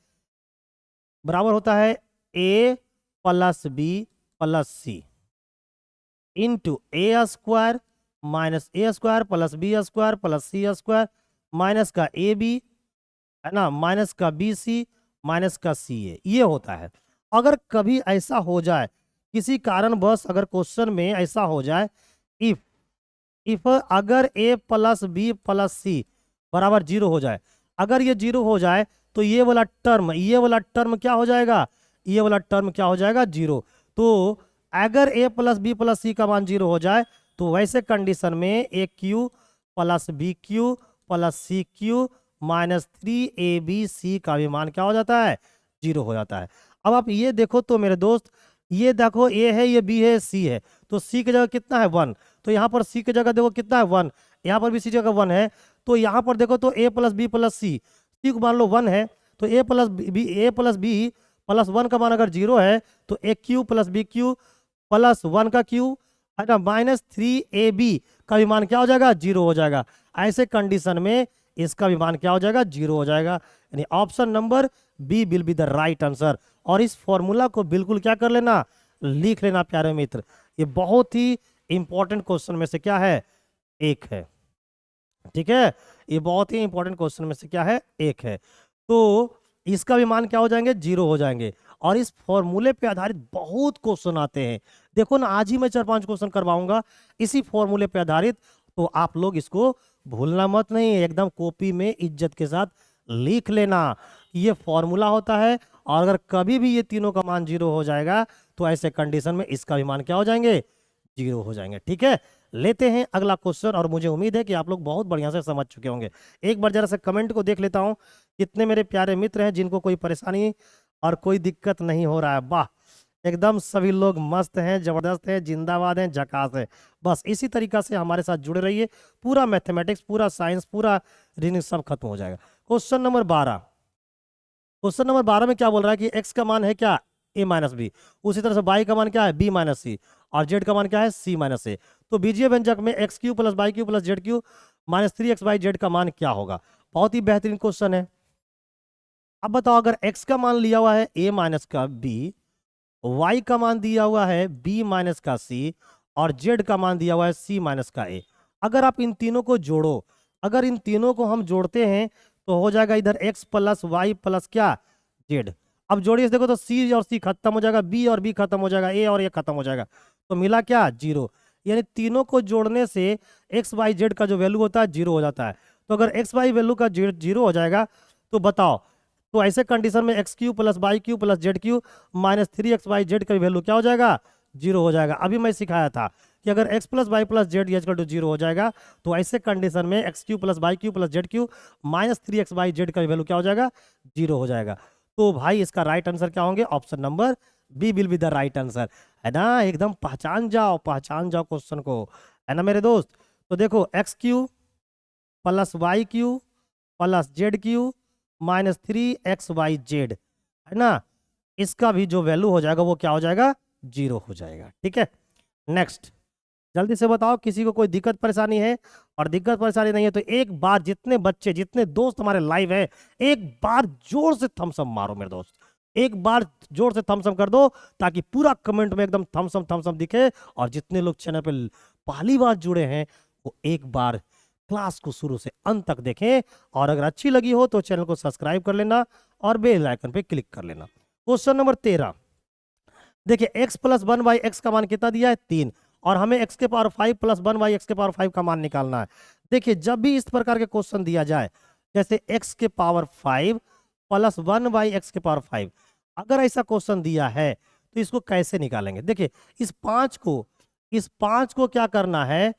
बराबर होता है a plus b plus c into a square minus a square plus B square plus c square minus का ए बी है ना, माइनस का बी सी माइनस का सी ए, ये होता है। अगर कभी ऐसा हो जाए, किसी कारणवश अगर क्वेश्चन में ऐसा हो जाए, इफ अगर ए प्लस बी प्लस सी बराबर जीरो हो जाए, अगर ये जीरो हो जाए तो ये वाला टर्म क्या हो जाएगा, ये वाला टर्म क्या हो जाएगा, जीरो। तो अगर a plus b plus c का मान जीरो हो जाए तो वैसे कंडीशन में a cube plus b cube plus c cube minus 3ab का भी मान क्या हो जाता है, जीरो हो जाता है। अब आप ये देखो तो मेरे दोस्त, ये देखो ए है, ये बी है, सी है, तो सी की जगह कितना है 1, तो यहाँ पर सी की जगह देखो कितना है 1, यहाँ पर भी सी जगह 1 है, तो यहाँ पर देखो तो ए प्लस बी प्लस सी को मान लो 1 है, तो ए प्लस बी प्लस 1 का मान अगर जीरो है तो a cube plus b cube plus 1 का क्यू है ना माइनस 3ab का भी मान क्या हो जाएगा, जीरो हो जाएगा। ऐसे कंडीशन में इसका भी मान क्या हो जाएगा, जीरो हो जाएगा। यानी option number B will be the right answer. और इस फॉर्मूला को बिल्कुल क्या कर लेना, लिख लेना प्यारे मित्र, ये बहुत ही इंपॉर्टेंट क्वेश्चन में से क्या है, एक है। ठीक है, ये बहुत ही इंपॉर्टेंट क्वेश्चन में से क्या है, एक है। तो इसका भी मान क्या हो जाएंगे, जीरो हो जाएंगे। और इस फॉर्मूले पे आधारित बहुत क्वेश्चन आते हैं। देखो ना, आज ही मैं 4-5 क्वेश्चन करवाऊंगा इसी फॉर्मूले पे आधारित, तो आप लोग इसको भूलना मत, नहीं एकदम कॉपी में इज्जत के साथ लिख लेना। ये फॉर्मूला होता है, और अगर कभी भी ये तीनों का मान जीरो हो जाएगा तो ऐसे कंडीशन में इसका भी मान क्या हो जाएंगे, जीरो हो जाएंगे। ठीक है, लेते हैं अगला क्वेश्चन, और मुझे उम्मीद है कि आप लोग बहुत बढ़िया से समझ चुके होंगे। एक बार जरा से कमेंट को देख लेता हूं, कितने मेरे प्यारे मित्र हैं जिनको कोई परेशानी और कोई दिक्कत नहीं हो रहा है। वाह, एकदम सभी लोग मस्त हैं, जबरदस्त हैं, जिंदाबाद हैं, झकास है। बस इसी तरीका से हमारे साथ जुड़े रहिए, पूरा मैथमेटिक्स, पूरा साइंस, पूरा रीजनिंग सब खत्म हो जाएगा। क्वेश्चन नंबर 12, क्वेश्चन नंबर 12 में क्या बोल रहा है कि x का मान है क्या, a माइनस बी, उसी तरह से y का मान क्या है, b माइनस सी, और z का मान क्या है, c माइनस ए। तो बीजीय व्यंजक में X cube plus Y cube plus Z cube minus 3xy का मान क्या होगा। बहुत ही बेहतरीन क्वेश्चन है। अब बताओ, अगर x का मान लिया हुआ है a माइनस का b, y का मान दिया हुआ है b माइनस का c, और z का मान दिया हुआ है c माइनस का a, अगर आप इन तीनों को जोड़ो, अगर इन तीनों को हम जोड़ते हैं तो हो जाएगा इधर x प्लस वाई प्लस क्या, z। अब जोड़िए देखो तो c और c खत्म हो जाएगा, b और b खत्म हो जाएगा, a और a खत्म हो जाएगा, तो मिला क्या, जीरो। यानी तीनों को जोड़ने से x y z का जो वैल्यू होता है जीरो हो जाता है। तो अगर x y वैल्यू का जीरो हो जाएगा तो बताओ, तो ऐसे कंडीशन में X cube plus Y cube plus Z cube minus 3xy का वैल्यू क्या हो जाएगा, जीरो हो जाएगा। अभी मैं सिखाया था कि अगर x plus Y plus Z equal to zero हो जाएगा तो ऐसे कंडीशन में X cube plus Y cube plus Z cube minus 3xy का वैल्यू क्या हो जाएगा, जीरो हो जाएगा। तो भाई इसका राइट आंसर क्या होंगे, option number B will be the right answer, है ना। एकदम पहचान जाओ क्वेश्चन को, है ना मेरे दोस्त। तो देखो X cube plus Y cube plus Z cube minus 3xyz, है ना, इसका भी जो वैल्यू हो जाएगा वो क्या हो जाएगा, जीरो हो जाएगा। ठीक है, नेक्स्ट जल्दी से बताओ, किसी को कोई दिक्कत परेशानी है, और दिक्कत परेशानी नहीं है तो एक बार जितने बच्चे जितने दोस्त हमारे लाइव है, एक बार जोर से थम्स अप मारो मेरे दोस्त, एक बार जोर से थम्स अप कर दो, ताकि पूरा कमेंट में एकदम थम्स अप दिखे। और जितने लोग चैनल पे पहली बार जुड़े हैं वो एक बार क्लास को शुरू से अंत तक देखें, और अगर अच्छी लगी हो तो चैनल को सब्सक्राइब कर लेना और बेल आइकन पे क्लिक कर लेना। क्वेश्चन नंबर 13, देखिए x प्लस 1/x का मान कितना दिया है, 3, और हमें x के पावर 5 प्लस 1/x के पावर 5 का मान निकालना है। देखिए जब भी इस प्रकार के क्वेश्चन दिया जाए, जैसे x के पावर 5 प्लस 1/x के पावर 5, अगर ऐसा क्वेश्चन दिया है तो इसको कैसे निकालेंगे। देखिए इस पांच को क्या करना है,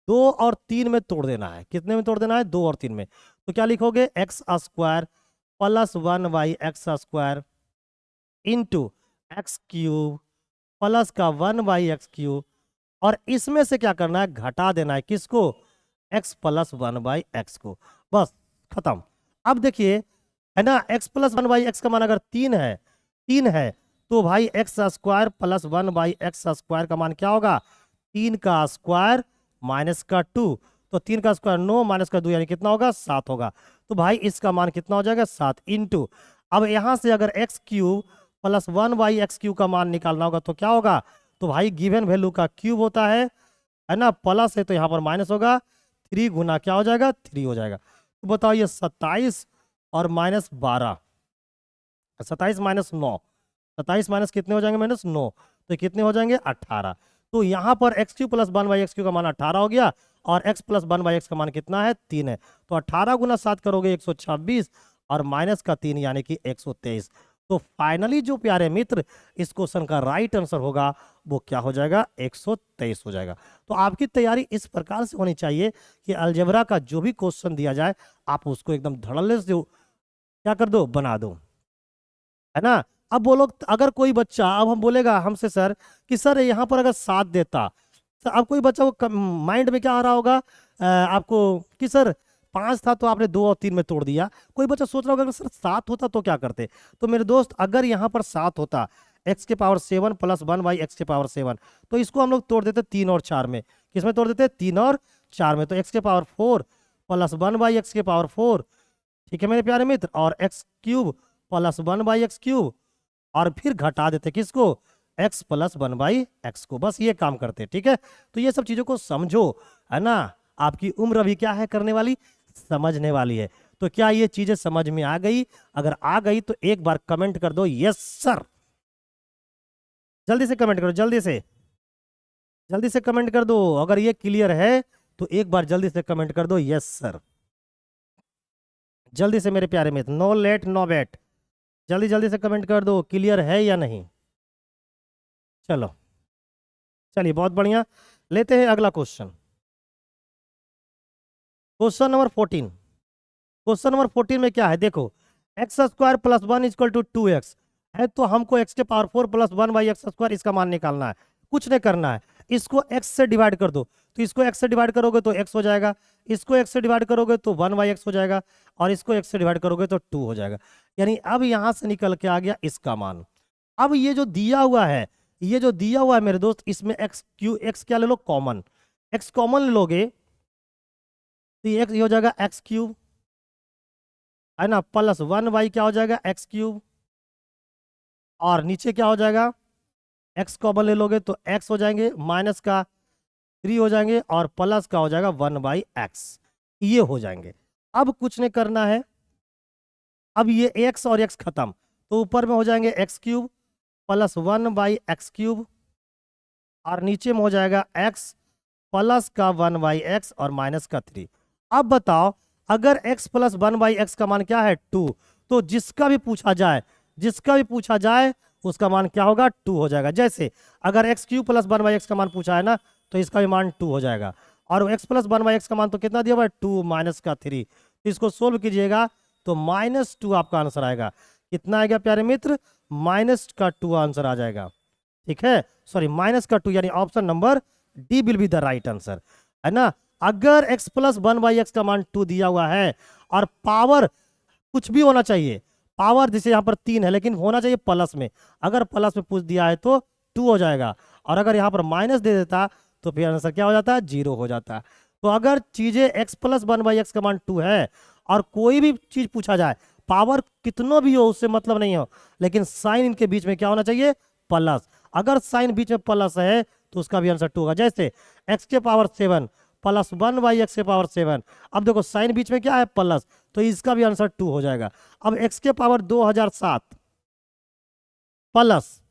2 और 3 में तोड़ देना है। कितने में तोड़ देना है, 2 और 3 में। तो क्या लिखोगे, x square plus 1/x square into x cube plus का 1/x क्यूब, और इसमें से क्या करना है, घटा देना है किसको, x प्लस 1/x को, बस खत्म। अब देखिए, है ना, x प्लस 1/x का मान अगर 3 है तो भाई x square plus 1/x square का मान क्या होगा, 3 का स्क्वायर माइनस का 2, तो 3 का स्क्वायर 9 माइनस का 2 यानी कितना होगा, 7 होगा। तो भाई इसका मान कितना हो जाएगा, 7 इंटू, अब यहां से अगर एक्स क्यूब प्लस 1/x³ का मान निकालना होगा तो क्या होगा, तो भाई गिवन वैल्यू का क्यूब होता है ना, प्लस है तो यहाँ पर माइनस होगा, 3 गुना क्या हो जाएगा, 3 हो जाएगा। तो बताओ ये 27 और माइनस 12, 27 माइनस 9, 27 माइनस कितने हो जाएंगे, माइनस 9, तो ये कितने हो जाएंगे, 18। तो यहाँ पर x³ प्लस 1/x³ का मान 18 हो गया, और x प्लस 1/x का मान कितना है, 3 है। तो 18 गुना 7 करोगे 126, और माइनस का 3 यानी कि 123। तो फाइनली जो प्यारे मित्र इस क्वेश्चन का राइट आंसर होगा वो क्या हो जाएगा, 123 हो जाएगा। तो आपकी तैयारी इस प्रकार से होनी चाहिए कि अलजेब्रा का जो भी क्वेश्चन दिया जाए आप उसको एकदम धड़ल्ले से क्या कर दो, बना दो, है ना। अब बोलो अगर कोई बच्चा अब हम बोलेगा हमसे सर कि सर यहाँ पर अगर 7 देता, तो अब कोई बच्चा वो माइंड में क्या आ रहा होगा आपको कि सर 5 था तो आपने 2 और 3 में तोड़ दिया। कोई बच्चा सोच रहा होगा अगर सर 7 होता तो क्या करते। तो मेरे दोस्त अगर यहाँ पर 7 होता x⁻7 प्लस 1/x⁻7, तो इसको हम लोग तोड़ देते 3 और 4 में। किसमें तोड़ देते, 3 और 4 में। तो x⁴ प्लस 1/x⁴, ठीक है मेरे प्यारे मित्र, और x³ प्लस 1/x³, और फिर घटा देते किसको, x प्लस 1/x को। बस ये काम करते, ठीक है। तो ये सब चीजों को समझो, है ना। आपकी उम्र अभी क्या है करने वाली, समझने वाली है। तो क्या ये चीजें समझ में आ गई, अगर आ गई तो एक बार कमेंट कर दो यस सर, जल्दी से कमेंट करो, जल्दी से कमेंट कर दो। अगर ये क्लियर है तो एक बार जल्दी से कमेंट कर दो यस सर, जल्दी से मेरे प्यारे मित्र, नो लेट नो वेट, जल्दी जल्दी से कमेंट कर दो क्लियर है या नहीं। चलो चलिए बहुत बढ़िया, लेते हैं अगला question. Question number 14। Question number 14 में क्या है, देखो x² plus 1 equal to 2x है, तो हमको x⁴ प्लस 1/x², इसका मान निकालना है। कुछ नहीं करना है, इसको x से डिवाइड कर दो, तो इसको x से डिवाइड करोगे तो x हो जाएगा, इसको x से डिवाइड करोगे तो 1/x हो जाएगा, और इसको x से डिवाइड करोगे तो 2 हो जाएगा। यानी अब यहां से निकल के आ गया इसका मान। अब ये जो दिया हुआ है, ये जो दिया हुआ है मेरे दोस्त, इसमें x क्या ले लो, कॉमन, x कॉमन ले लोगे तो ये हो जाएगा x³, है ना, प्लस 1 क्या हो जाएगा, x³, और नीचे क्या हो जाएगा, x कॉमन ले लोगे तो x हो जाएंगे, माइनस का 3 हो जाएंगे, और प्लस का हो जाएगा 1/x, ये हो जाएंगे। अब कुछ नहीं करना है, अब ये x और x खत्म, तो ऊपर में हो जाएंगे x³ प्लस 1/x³, और नीचे में हो जाएगा x प्लस का 1/x और माइनस का 3। अब बताओ अगर x प्लस 1/x का मान क्या है, 2, तो जिसका भी पूछा जाए उसका मान क्या होगा, 2 हो जाएगा। जैसे अगर x³ प्लस 1/x का मान पूछा है ना, तो इसका भी मान 2 हो जाएगा, और x प्लस 1/x का मान तो कितना दिया हुआ है, 2 माइनस का 3। इसको सोल्व कीजिएगा तो -2 आपका आंसर आएगा। कितना आएगा प्यारे मित्र, -2 आंसर आ जाएगा, ठीक है। सॉरी -2, यानी option number D will be the right answer, है ना। अगर x प्लस 1/x का मान 2 दिया हुआ है, और पावर कुछ भी होना चाहिए, पावर जैसे यहाँ पर 3 है लेकिन होना चाहिए प्लस में, अगर प्लस में पूछ दिया है तो 2 हो जाएगा, और अगर यहाँ पर माइनस दे देता तो फिर आंसर क्या हो जाता है, 0 हो जाता। तो अगर चीजें x प्लस 1/x का मान 2 है, और कोई भी चीज पूछा जाए, पावर कितनों भी हो उससे मतलब नहीं हो, लेकिन साइन इनके बीच में क्या होना चाहिए, प्लस। अगर साइन बीच में प्लस है तो उसका भी आंसर 2 होगा। जैसे x⁻7 प्लस 1/x⁻7, अब देखो साइन बीच में क्या है, प्लस, तो इसका भी आंसर 2 हो जाएगा। अब x⁻2007 प्लस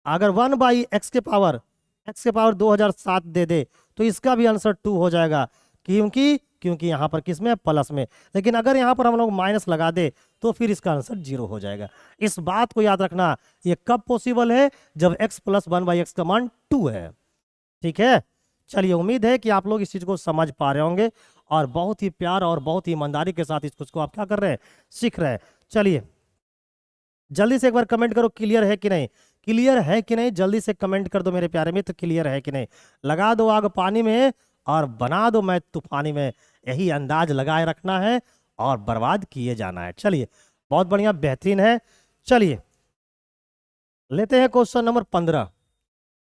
अगर 1/x⁻2007 दे दे तो इसका भी आंसर 2 हो जाएगा, क्योंकि यहाँ पर किस में, प्लस में। लेकिन अगर यहाँ पर हम लोग माइनस लगा दे तो फिर इसका आंसर 0 हो जाएगा। इस बात को याद रखना, ये कब पॉसिबल है, जब x प्लस 1/x का मान 2 है, ठीक है। चलिए उम्मीद है कि आप लोग इस चीज को समझ पा रहे होंगे, और बहुत ही प्यार और बहुत ही ईमानदारी के साथ इस कुछ को आप क्या कर रहे हैं, सीख रहे हैं। चलिए जल्दी से एक बार कमेंट करो क्लियर है कि नहीं, क्लियर है कि नहीं, जल्दी से कमेंट कर दो मेरे प्यारे मित्र, क्लियर है कि नहीं। लगा दो आग पानी में और बना दो मैं तूफानी में, यही अंदाज लगाए रखना है और बर्बाद किए जाना है। चलिए बहुत बढ़िया, बेहतरीन है। चलिए लेते हैं क्वेश्चन नंबर 15।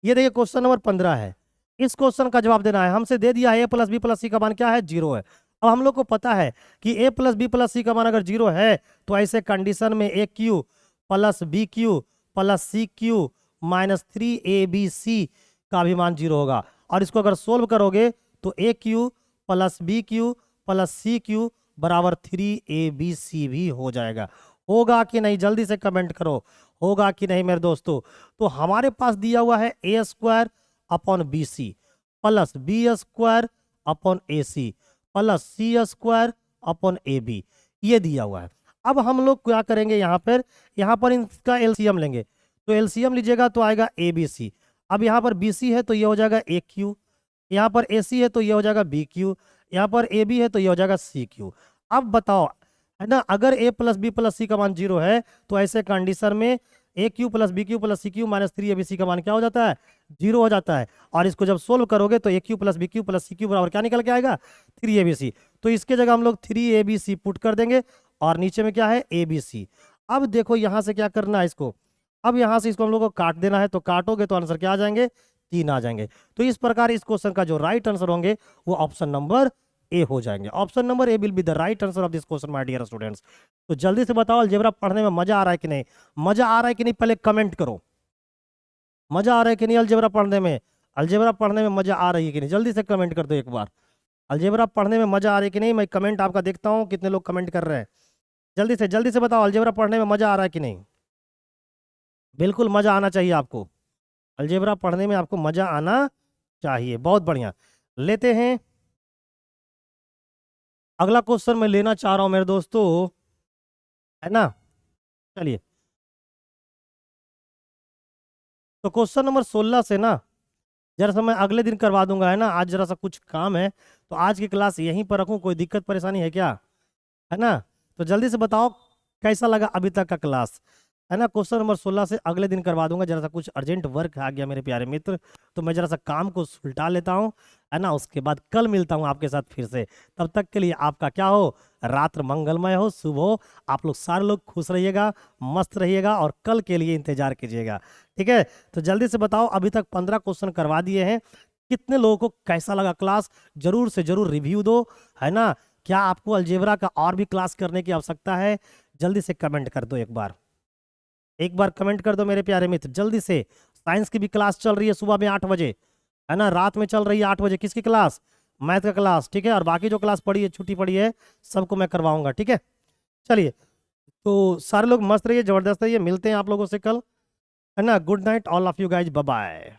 ये देखिए क्वेश्चन नंबर 15 है, इस क्वेश्चन का जवाब देना है। हमसे दे दिया है a plus b plus c का मान क्या है, 0 है। अब हम लोग को पता है कि a plus b plus c का मान अगर 0 है तो ऐसे कंडीशन में a cube plus b cube plus c cube minus 3abc का भी मान 0 होगा। और इसको अगर सोल्व करोगे तो a cube plus b cube plus c cube बराबर 3abc भी हो जाएगा। होगा कि नहीं जल्दी से कमेंट करो, होगा कि नहीं मेरे दोस्तों। तो हमारे पास दिया हुआ है a square upon b c plus B square upon a c plus c square upon a b, ये दिया हुआ है। अब हम लोग क्या करेंगे, यहाँ पर इनका एलसीएम लेंगे। तो एलसीएम लीजिएगा तो आएगा ए बी सी। अब यहाँ पर बी सी है तो ये हो जाएगा ए क्यू, यहाँ पर ए सी है तो ये हो जाएगा बी क्यू, यहाँ पर ए बी है तो ये हो जाएगा सी क्यू। अब बताओ है ना, अगर a plus b plus c का मान 0 है तो ऐसे कंडीशन में a cube plus b cube plus c cube minus 3abc का मान क्या हो जाता है, 0 हो जाता है। और इसको जब सोल्व करोगे तो a cube plus b cube plus c cube बराबर क्या निकल के आएगा, 3abc। तो इसके जगह हम लोग 3abc पुट कर देंगे और नीचे में क्या है abc। अब देखो यहाँ से क्या करना है इसको, अब यहाँ से इसको हम लोग को काट देना है। तो काटोगे तो आंसर क्या आ जाएंगे, 3 आ जाएंगे। तो इस प्रकार इस क्वेश्चन का जो राइट आंसर होंगे वो ऑप्शन नंबर ए हो जाएंगे। Option number A will be the right answer of this question my dear students. तो जल्दी से बताओ अलजेब्रा पढ़ने में मजा आ रहा है कि नहीं, मजा आ रहा है कि नहीं पहले कमेंट करो। मजा आ रहा है कि नहीं अलजेब्रा पढ़ने में, अलजेब्रा पढ़ने में मजा आ रही है कि नहीं, जल्दी से कमेंट कर दो एक बार। अलजेब्रा पढ़ने में मजा आ रही है कि नहीं, मैं कमेंट आपका देखता हूँ कितने लोग कमेंट कर रहे हैं। जल्दी से बताओ अलजेब्रा पढ़ने में मजा आ रहा है कि नहीं। बिल्कुल मजा आना चाहिए आपको, अलजेब्रा पढ़ने में आपको मजा आना चाहिए। बहुत बढ़िया, लेते हैं अगला क्वेश्चन मैं लेना चाह रहा हूं मेरे दोस्तों, है ना। चलिए तो क्वेश्चन नंबर 16 से ना जरा सा मैं अगले दिन करवा दूंगा, है ना। आज जरा सा कुछ काम है तो आज की क्लास यहीं पर रखूं, कोई दिक्कत परेशानी है क्या, है ना। तो जल्दी से बताओ कैसा लगा अभी तक का क्लास, है ना। क्वेश्चन नंबर 16 से अगले दिन करवा दूंगा, जरा सा कुछ अर्जेंट वर्क आ गया मेरे प्यारे मित्र, तो मैं जरा सा काम को सुलटा लेता हूँ, है ना। उसके बाद कल मिलता हूँ आपके साथ फिर से। तब तक के लिए आपका क्या हो, रात्र मंगलमय हो, शुभ हो। आप लोग सारे लोग खुश रहिएगा, मस्त रहिएगा और कल के लिए इंतजार कीजिएगा, ठीक है। तो जल्दी से बताओ अभी तक 15 क्वेश्चन करवा दिए हैं, कितने लोगों को कैसा लगा क्लास, जरूर से जरूर रिव्यू दो, है ना। क्या आपको अलजेब्रा का और भी क्लास करने की आवश्यकता है, जल्दी से कमेंट कर दो एक बार कमेंट कर दो मेरे प्यारे मित्र जल्दी से। साइंस की भी क्लास चल रही है सुबह में 8 बजे, है ना, रात में चल रही है 8 बजे। किसकी क्लास, मैथ का क्लास, ठीक है। और बाकी जो क्लास पड़ी है छुट्टी पड़ी है सबको मैं करवाऊंगा, ठीक है। चलिए तो सारे लोग मस्त रहिए, जबरदस्त रहिए, मिलते हैं आप लोगों से कल, है ना। Good night all of you guys, bye bye.